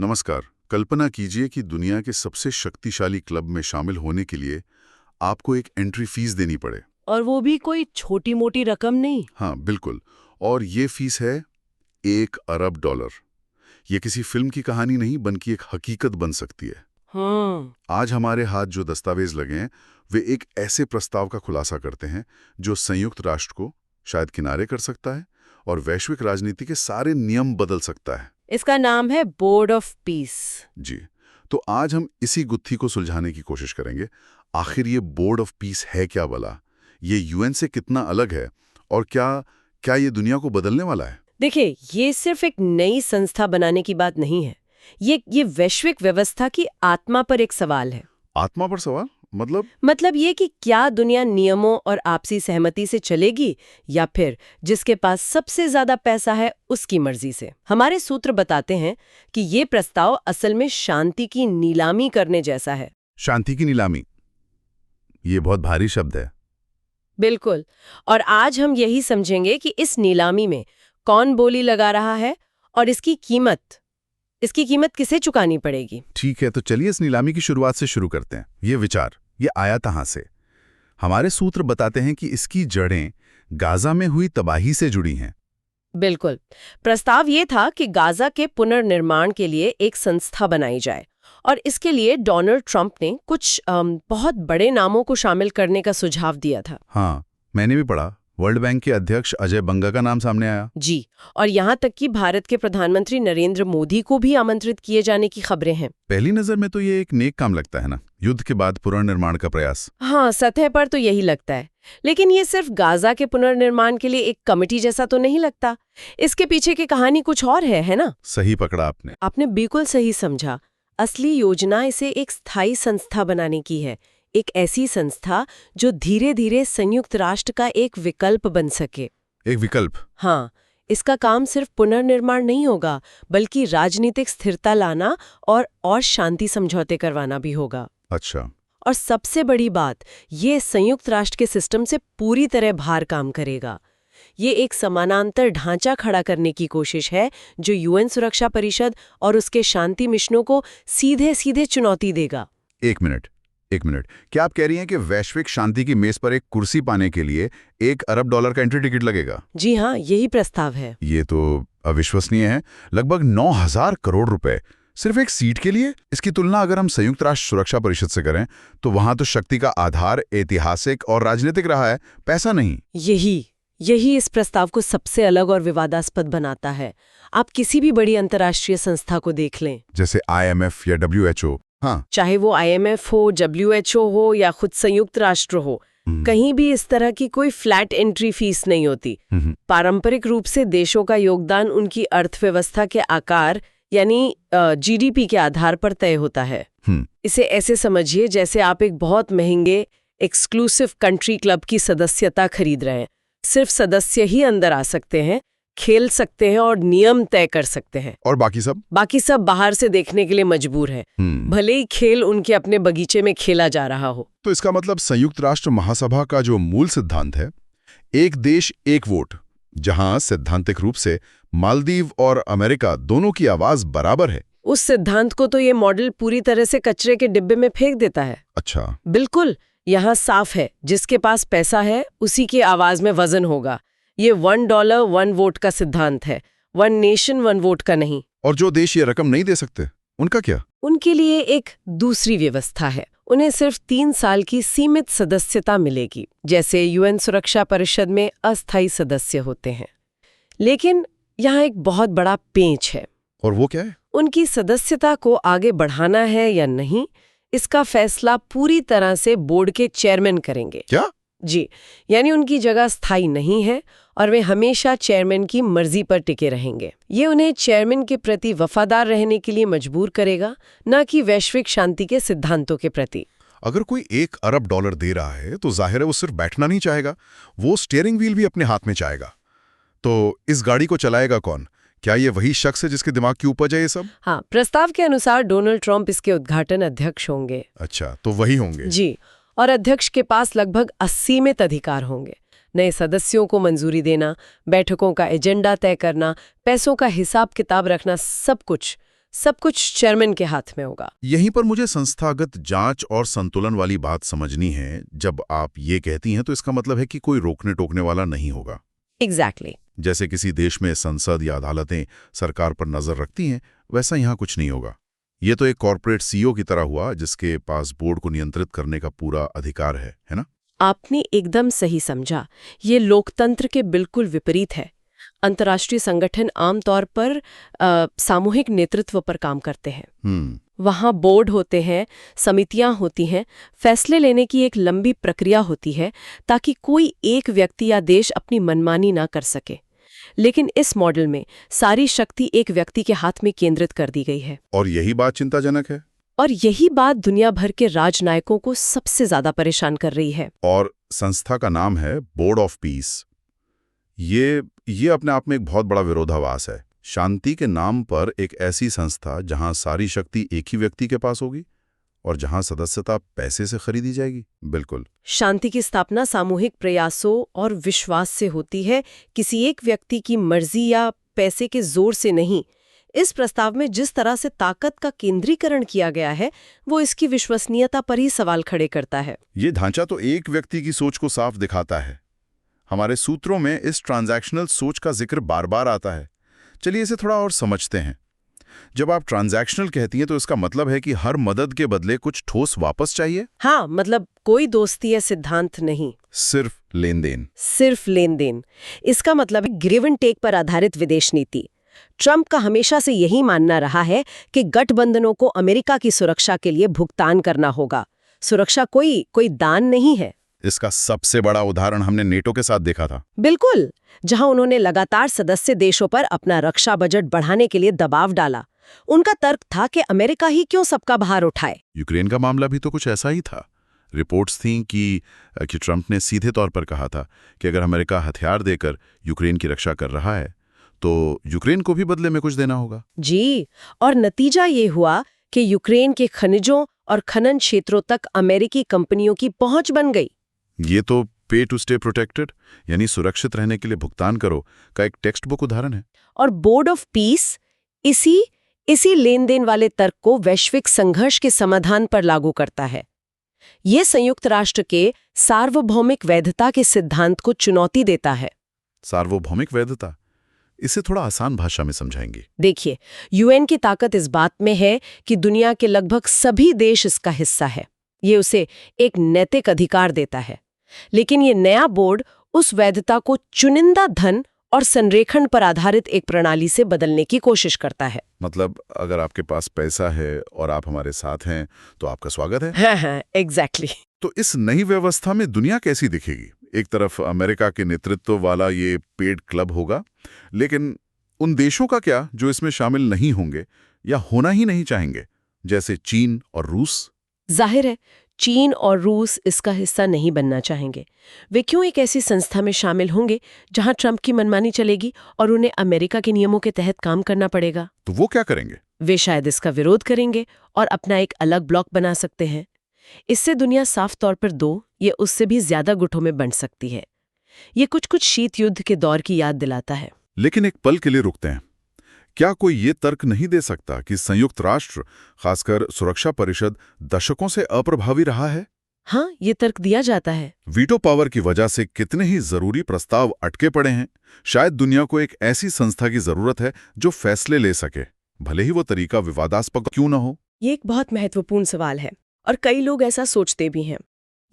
नमस्कार। कल्पना कीजिए कि दुनिया के सबसे शक्तिशाली क्लब में शामिल होने के लिए आपको एक एंट्री फीस देनी पड़े। और वो भी कोई छोटी मोटी रकम नहीं। हाँ, बिल्कुल। और ये फीस है $1 अरब। ये किसी फिल्म की कहानी नहीं, बल्कि एक हकीकत बन सकती है। हाँ। आज हमारे हाथ जो दस्तावेज लगे हैं वे एक ऐसे प्रस्ताव का खुलासा करते हैं जो संयुक्त राष्ट्र को शायद किनारे कर सकता है और वैश्विक राजनीति के सारे नियम बदल सकता है। इसका नाम है बोर्ड ऑफ पीस। जी, तो आज हम इसी गुत्थी को सुलझाने की कोशिश करेंगे। आखिर ये बोर्ड ऑफ पीस है क्या भला? ये यूएन से कितना अलग है और क्या ये दुनिया को बदलने वाला है? देखिए, ये सिर्फ एक नई संस्था बनाने की बात नहीं है। ये वैश्विक व्यवस्था की आत्मा पर एक सवाल है। आत्मा पर सवाल? मतलब ये कि क्या दुनिया नियमों और आपसी सहमति से चलेगी या फिर जिसके पास सबसे ज्यादा पैसा है उसकी मर्जी से। हमारे सूत्र बताते हैं कि ये प्रस्ताव असल में शांति की नीलामी करने जैसा है। शांति की नीलामी, ये बहुत भारी शब्द है। बिल्कुल। और आज हम यही समझेंगे कि इस नीलामी में कौन बोली लगा रहा है और इसकी कीमत किसे चुकानी पड़ेगी। ठीक है, तो चलिए इस नीलामी की शुरुआत से शुरू करते हैं। ये विचार ये आया कहाँ से? हमारे सूत्र बताते हैं कि इसकी जड़ें गाजा में हुई तबाही से जुड़ी हैं। बिल्कुल। प्रस्ताव ये था कि गाजा के पुनर्निर्माण के लिए एक संस्था बनाई जाए और इसके लिए डोनाल्ड ट्रंप ने कुछ बहुत बड़े नामों को शामिल करने का सुझाव दिया था। हाँ, मैंने भी पढ़ा। वर्ल्ड बैंक के अध्यक्ष अजय बंगा का नाम सामने आया। जी, और यहाँ तक कि भारत के प्रधानमंत्री नरेंद्र मोदी को भी आमंत्रित किए जाने की खबरें हैं। पहली नजर में तो ये एक नेक काम लगता है ना, युद्ध के बाद पुनर्निर्माण का प्रयास। हाँ, सतह पर तो यही लगता है, लेकिन ये सिर्फ गाजा के पुनर्निर्माण के लिए एक कमेटी जैसा तो नहीं लगता। इसके पीछे की कहानी कुछ और है ना? सही पकड़ा आपने बिल्कुल सही समझा। असली योजना इसे एक स्थायी संस्था बनाने की है, एक ऐसी संस्था जो धीरे धीरे संयुक्त राष्ट्र का एक विकल्प बन सके। एक विकल्प? हाँ, इसका काम सिर्फ पुनर्निर्माण नहीं होगा, बल्कि राजनीतिक स्थिरता लाना और शांति समझौते करवाना भी होगा। अच्छा। और सबसे बड़ी बात, ये संयुक्त राष्ट्र के सिस्टम से पूरी तरह बाहर काम करेगा। ये एक समानांतर ढांचा खड़ा करने की कोशिश है जो यूएन सुरक्षा परिषद और उसके शांति मिशनों को सीधे सीधे चुनौती देगा। एक मिनट, क्या आप कह रही हैं कि वैश्विक शांति की मेज पर एक कुर्सी पाने के लिए $1 अरब का एंट्री टिकट लगेगा? जी हाँ, यही प्रस्ताव है। ये तो अविश्वसनीय है। लगभग 9,000 करोड़ रुपए सिर्फ एक सीट के लिए। इसकी तुलना अगर हम संयुक्त राष्ट्र सुरक्षा परिषद से करें तो वहां तो शक्ति का आधार ऐतिहासिक और राजनीतिक रहा है, पैसा नहीं। यही इस प्रस्ताव को सबसे अलग और विवादास्पद बनाता है। आप किसी भी बड़ी अंतर्राष्ट्रीय संस्था को देख लें, जैसे IMF या WHO। हाँ, चाहे वो IMF हो, WHO हो या खुद संयुक्त राष्ट्र हो, कहीं भी इस तरह की कोई फ्लैट एंट्री फीस नहीं होती। पारंपरिक रूप से देशों का योगदान उनकी अर्थव्यवस्था के आकार यानी GDP के आधार पर तय होता है। इसे ऐसे समझिए जैसे आप एक बहुत महंगे एक्सक्लूसिव कंट्री क्लब की सदस्यता खरीद रहे हैं। सिर्फ सदस्य ही अंदर आ सकते हैं, खेल सकते हैं और नियम तय कर सकते हैं, और बाकी सब बाहर से देखने के लिए मजबूर हैं, भले ही खेल उनके अपने बगीचे में खेला जा रहा हो। तो इसका मतलब संयुक्त राष्ट्र महासभा का जो मूल सिद्धांत है, एक देश एक वोट, जहां सैद्धांतिक रूप से मालदीव और अमेरिका दोनों की आवाज बराबर है, उस सिद्धांत को तो ये मॉडल पूरी तरह से कचरे के डिब्बे में फेंक देता है। अच्छा। बिल्कुल, यहाँ साफ है, जिसके पास पैसा है उसी की आवाज में वजन होगा। ये $1 1 वोट का सिद्धांत है, 1 नेशन 1 वोट का नहीं। और जो देश ये रकम नहीं दे सकते, उनका क्या? उनके लिए एक दूसरी व्यवस्था है। उन्हें सिर्फ 3 साल की सीमित सदस्यता मिलेगी, जैसे यूएन सुरक्षा परिषद में अस्थायी सदस्य होते हैं। लेकिन यहाँ एक बहुत बड़ा पेंच है। और वो क्या है? उनकी सदस्यता को आगे बढ़ाना है या नहीं, इसका फैसला पूरी तरह से बोर्ड के चेयरमैन करेंगे। क्या? जी, यानी उनकी जगह स्थायी नहीं है और वे हमेशा चेयरमैन की मर्जी पर टिके रहेंगे। ये उन्हें चेयरमैन के प्रति वफादार रहने के लिए मजबूर करेगा, न कि वैश्विक शांति के सिद्धांतों के प्रति। अगर कोई $1 अरब दे रहा है तो जाहिर है वो सिर्फ बैठना नहीं चाहेगा, वो स्टीयरिंग व्हील भी अपने हाथ में चाहेगा। तो इस गाड़ी को चलाएगा कौन? क्या ये वही शख्स है जिसके दिमाग की उपज है ये सब? हाँ, प्रस्ताव के अनुसार डोनाल्ड ट्रंप इसके उद्घाटन अध्यक्ष होंगे। अच्छा, तो वही होंगे। जी, और अध्यक्ष के पास लगभग असीमित अधिकार होंगे। नए सदस्यों को मंजूरी देना, बैठकों का एजेंडा तय करना, पैसों का हिसाब किताब रखना, सब कुछ सब कुछ चेयरमैन के हाथ में होगा। यहीं पर मुझे संस्थागत जांच और संतुलन वाली बात समझनी है। जब आप ये कहती हैं तो इसका मतलब है कि कोई रोकने टोकने वाला नहीं होगा। एग्जैक्टली। जैसे किसी देश में संसद या अदालतें सरकार पर नजर रखती हैं, वैसा यहाँ कुछ नहीं होगा। ये तो एक कॉर्पोरेट सीईओ की तरह हुआ जिसके पास बोर्ड को नियंत्रित करने का पूरा अधिकार है ना? आपने एकदम सही समझा। ये लोकतंत्र के बिल्कुल विपरीत है। अंतर्राष्ट्रीय संगठन आमतौर पर सामूहिक नेतृत्व पर काम करते हैं। वहाँ बोर्ड होते हैं, समितियां होती हैं, फैसले लेने की एक लंबी प्रक्रिया होती है ताकि कोई एक व्यक्ति या देश अपनी मनमानी ना कर सके। लेकिन इस मॉडल में सारी शक्ति एक व्यक्ति के हाथ में केंद्रित कर दी गई है। और यही बात चिंताजनक है। और यही बात दुनिया भर के राजनायकों को सबसे ज्यादा परेशान कर रही है। और संस्था का नाम है बोर्ड ऑफ पीस। ये अपने आप में एक बहुत बड़ा विरोधाभास है। शांति के नाम पर एक ऐसी संस्था जहां सारी शक्ति एक ही व्यक्ति के पास होगी और जहां सदस्यता पैसे से खरीदी जाएगी। बिल्कुल। शांति की स्थापना सामूहिक प्रयासों और विश्वास से होती है, किसी एक व्यक्ति की मर्जी या पैसे के जोर से नहीं। इस प्रस्ताव में जिस तरह से ताकत का केंद्रीकरण किया गया है, वो इसकी विश्वसनीयता पर ही सवाल खड़े करता है। ये ढांचा तो एक व्यक्ति की सोच को साफ दिखाता है। हमारे सूत्रों में इस ट्रांजैक्शनल सोच का जिक्र बार बार आता है। चलिए इसे थोड़ा और समझते हैं। जब आप ट्रांजैक्शनल कहती हैं तो इसका मतलब है कि हर मदद के बदले कुछ ठोस वापस चाहिए? हाँ, मतलब कोई दोस्ती या सिद्धांत नहीं, सिर्फ लेन देन। सिर्फ लेन देन। इसका मतलब है गिव एंड टेक पर आधारित विदेश नीति। ट्रंप का हमेशा से यही मानना रहा है कि गठबंधनों को अमेरिका की सुरक्षा के लिए भुगतान करना होगा। सुरक्षा कोई दान नहीं है। इसका सबसे बड़ा उदाहरण हमने नेटो के साथ देखा था। बिल्कुल, जहां उन्होंने लगातार सदस्य देशों पर अपना रक्षा बजट बढ़ाने के लिए दबाव डाला। उनका तर्क था कि अमेरिका ही क्यों सबका भार उठाए। यूक्रेन का मामला भी तो कुछ ऐसा ही था। रिपोर्ट्स थीं कि ट्रंप ने सीधे तौर पर कहा था कि अगर अमेरिका हथियार देकर यूक्रेन की रक्षा कर रहा है तो यूक्रेन को भी बदले में कुछ देना होगा। जी, और नतीजा ये हुआ कि यूक्रेन के खनिजों और खनन क्षेत्रों तक अमेरिकी कंपनियों की पहुंच बन गई। ये तो पे टू स्टे प्रोटेक्टेड, यानी सुरक्षित रहने के लिए भुगतान करो, का एक टेक्स्ट बुक उदाहरण है। और बोर्ड ऑफ पीस इसी लेन देन वाले तर्क को वैश्विक संघर्ष के समाधान पर लागू करता है। ये संयुक्त राष्ट्र के सार्वभौमिक वैधता के सिद्धांत को चुनौती देता है। सार्वभौमिक वैधता, इसे थोड़ा आसान भाषा में समझाएंगे। देखिए, यूएन की ताकत इस बात में है कि दुनिया के लगभग सभी देश इसका हिस्सा है। ये उसे एक नैतिक अधिकार देता है। लेकिन ये नया बोर्ड उस वैधता को चुनिंदा धन और संरेखण पर आधारित एक प्रणाली से बदलने की कोशिश करता है। मतलब अगर आपके पास पैसा है और आप हमारे साथ हैं तो आपका स्वागत है। हाँ, एग्जैक्टली। तो इस नई व्यवस्था में दुनिया कैसी दिखेगी? एक तरफ अमेरिका के नेतृत्व वाला ये पेड क्लब होगा, लेकिन उन देशों का क्या जो इसमें शामिल नहीं होंगे या होना ही नहीं चाहेंगे, जैसे चीन और रूस? जाहिर है, चीन और रूस इसका हिस्सा नहीं बनना चाहेंगे। वे क्यों एक ऐसी संस्था में शामिल होंगे जहां ट्रंप की मनमानी चलेगी और उन्हें अमेरिका के नियमों के तहत काम करना पड़ेगा? तो वो क्या करेंगे? वे शायद इसका विरोध करेंगे और अपना एक अलग ब्लॉक बना सकते हैं। इससे दुनिया साफ तौर पर दो या उससे भी ज्यादा गुटों में बंट सकती है। ये कुछ शीत युद्ध के दौर की याद दिलाता है। लेकिन एक पल के लिए रुकते हैं। क्या कोई ये तर्क नहीं दे सकता कि संयुक्त राष्ट्र, खासकर सुरक्षा परिषद, दशकों से अप्रभावी रहा है? हाँ, ये तर्क दिया जाता है। वीटो पावर की वजह से कितने ही जरूरी प्रस्ताव अटके पड़े हैं। शायद दुनिया को एक ऐसी संस्था की जरूरत है जो फैसले ले सके, भले ही वो तरीका विवादास्पद क्यों न हो। ये एक बहुत महत्वपूर्ण सवाल है और कई लोग ऐसा सोचते भी हैं।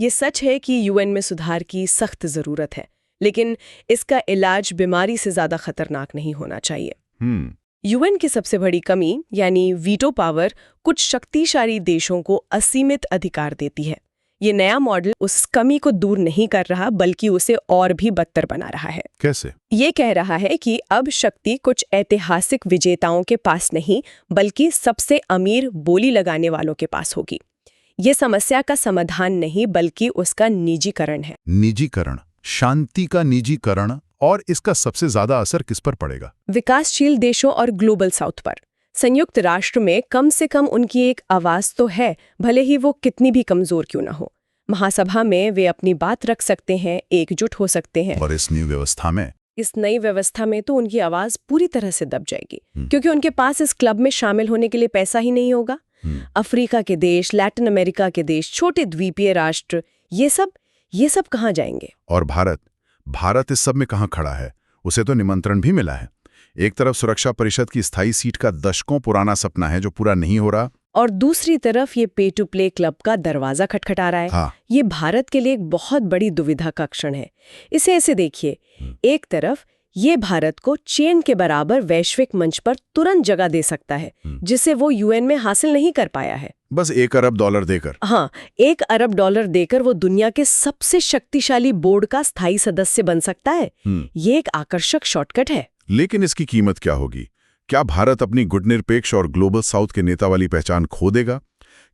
ये सच है कि यूएन में सुधार की सख्त जरूरत है, लेकिन इसका इलाज बीमारी से ज्यादा खतरनाक नहीं होना चाहिए। यूएन की सबसे बड़ी कमी यानी वीटो पावर कुछ शक्तिशाली देशों को असीमित अधिकार देती है। ये नया मॉडल उस कमी को दूर नहीं कर रहा, बल्कि उसे और भी बदतर बना रहा है। कैसे? ये कह रहा है कि अब शक्ति कुछ ऐतिहासिक विजेताओं के पास नहीं, बल्कि सबसे अमीर बोली लगाने वालों के पास होगी। ये समस्या का समाधान नहीं, बल्कि उसका निजीकरण है। निजीकरण, शांति का निजीकरण। और इसका सबसे ज्यादा असर किस पर पड़ेगा? विकासशील देशों और ग्लोबल साउथ पर। संयुक्त राष्ट्र में कम से कम उनकी एक आवाज तो है, भले ही वो कितनी भी कमजोर क्यों ना हो। महासभा में वे अपनी बात रख सकते हैं, एकजुट हो सकते हैं। और इस नई व्यवस्था में इस नई व्यवस्था में तो उनकी आवाज पूरी तरह से दब जाएगी, क्योंकि उनके पास इस क्लब में शामिल होने के लिए पैसा ही नहीं होगा। अफ्रीका के देश, लैटिन अमेरिका के देश, छोटे द्वीपीय राष्ट्र, ये सब कहाँ जाएंगे? और भारत इस सब में कहाँ खड़ा है? उसे तो निमंत्रण भी मिला है। एक तरफ सुरक्षा परिषद की स्थायी सीट का दशकों पुराना सपना है जो पूरा नहीं हो रहा, और दूसरी तरफ ये पे टू प्ले क्लब का दरवाजा खटखटा रहा है। हाँ। ये भारत के लिए एक बहुत बड़ी दुविधा का क्षण है। इसे ऐसे देखिए, एक तरफ ये भारत को चीन के बराबर वैश्विक मंच पर तुरंत जगह दे सकता है, जिसे वो यूएन में हासिल नहीं कर पाया है। बस $1 अरब देकर। हाँ, $1 अरब देकर वो दुनिया के सबसे शक्तिशाली बोर्ड का स्थायी सदस्य बन सकता है। ये एक आकर्षक शॉर्टकट है। लेकिन इसकी कीमत क्या होगी? क्या भारत अपनी गुटनिरपेक्ष और ग्लोबल साउथ के नेता वाली पहचान खो देगा?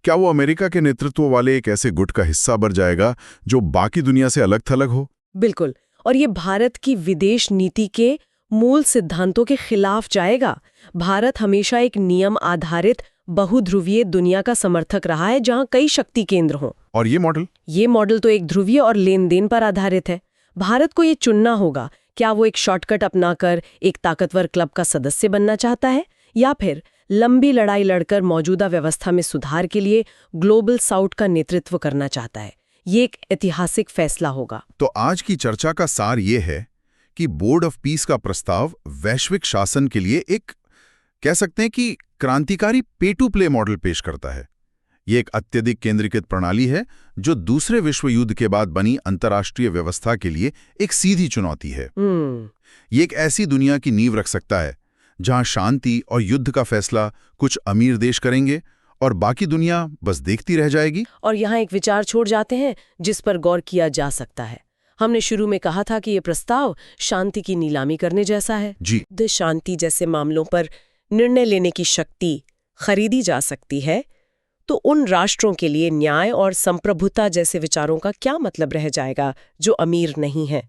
क्या वो अमेरिका के नेतृत्व वाले एक ऐसे गुट का हिस्सा बन जाएगा जो बाकी दुनिया से अलग थलग हो? बिल्कुल, और ये भारत की विदेश नीति के मूल सिद्धांतों के खिलाफ जाएगा। भारत हमेशा एक नियम आधारित बहुध्रुवीय दुनिया का समर्थक रहा है, जहां कई शक्ति केंद्र हों। और ये मॉडल तो एक ध्रुवीय और लेन देन पर आधारित है। भारत को ये चुनना होगा, क्या वो एक शॉर्टकट अपनाकर एक ताकतवर क्लब का सदस्य बनना चाहता है, या फिर लंबी लड़ाई लड़कर मौजूदा व्यवस्था में सुधार के लिए ग्लोबल साउथ का नेतृत्व करना चाहता है। ये एक ऐतिहासिक फैसला होगा। तो आज की चर्चा का सार ये है कि बोर्ड ऑफ पीस का प्रस्ताव वैश्विक शासन के लिए एक, कह सकते हैं कि क्रांतिकारी पे टू प्ले मॉडल पेश करता है। ये एक अत्यधिक केंद्रीकृत प्रणाली है जो दूसरे विश्व युद्ध के बाद बनी अंतर्राष्ट्रीय व्यवस्था के लिए एक सीधी चुनौती है। ये एक ऐसी दुनिया की नींव रख सकता है जहां शांति और युद्ध का फैसला कुछ अमीर देश करेंगे और बाकी दुनिया बस देखती रह जाएगी। और यहाँ एक विचार छोड़ जाते हैं जिस पर गौर किया जा सकता है। हमने शुरू में कहा था कि ये प्रस्ताव शांति की नीलामी करने जैसा है। जी। शांति जैसे मामलों पर निर्णय लेने की शक्ति खरीदी जा सकती है, तो उन राष्ट्रों के लिए न्याय और संप्रभुता जैसे विचारों का क्या मतलब रह जाएगा जो अमीर नहीं है?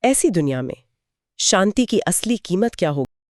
ऐसी दुनिया में शांति की असली कीमत क्या होगी?